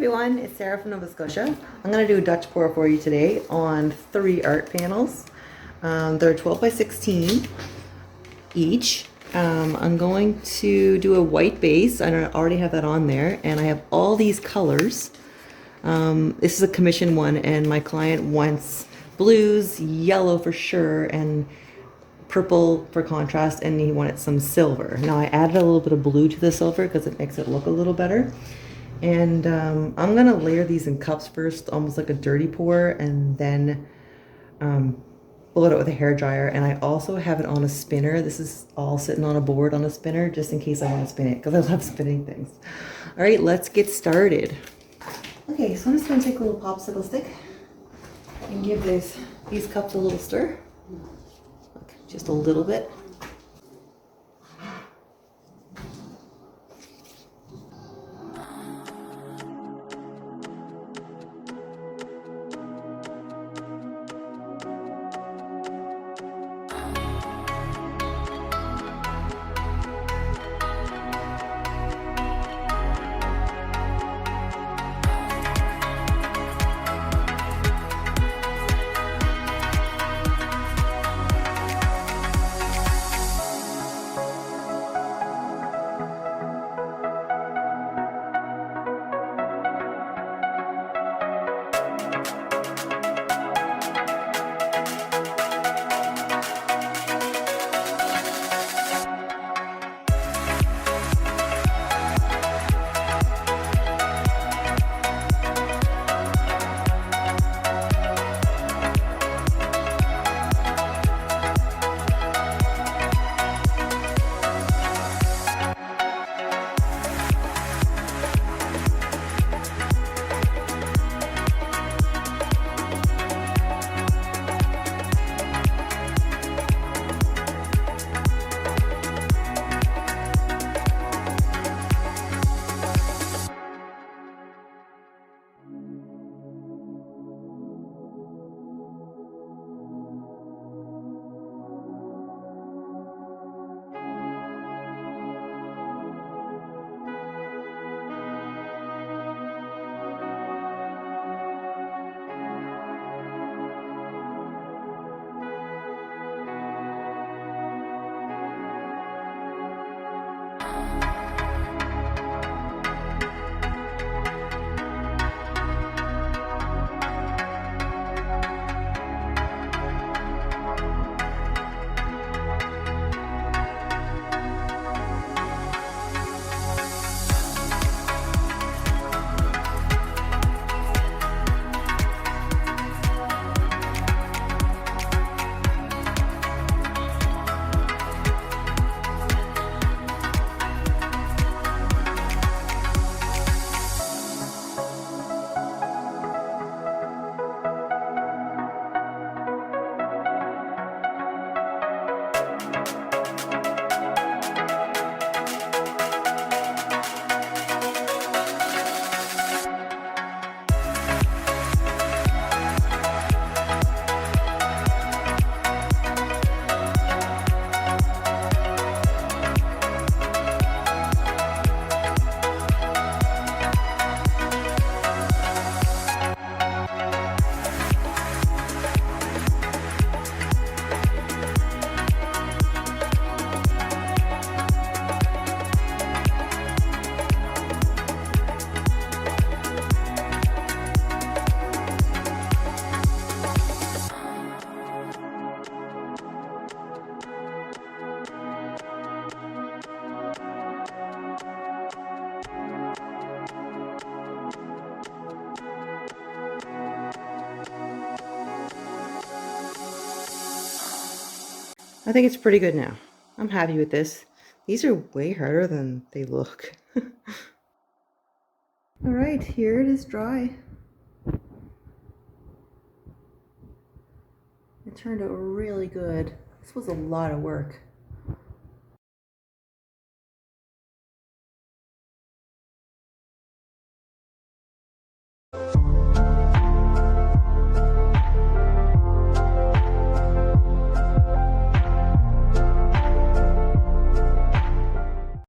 everyone, it's Sarah from Nova Scotia. I'm going to do a Dutch pour for you today on 3 art panels. They're 12 by 16 each. I'm going to do a white base. I already have that on there, and I have all these colors. This is a commission one, and my client wants blues, yellow for sure, and purple for contrast, and he wanted some silver. Now I added a little bit of blue to the silver because it makes it look a little better. And I'm gonna layer these in cups first, almost like a dirty pour, and then blow it out with a hair dryer. And I also have it on a spinner. This is all sitting on a board on a spinner, just in case I want to spin it, because I love spinning things. All right, let's get started. Okay, so I'm just gonna take a little popsicle stick and give these cups a little stir. Just a little bit. I think it's pretty good now. I'm happy with this. These are way harder than they look. All right, here it is dry. It turned out really good. This was a lot of work.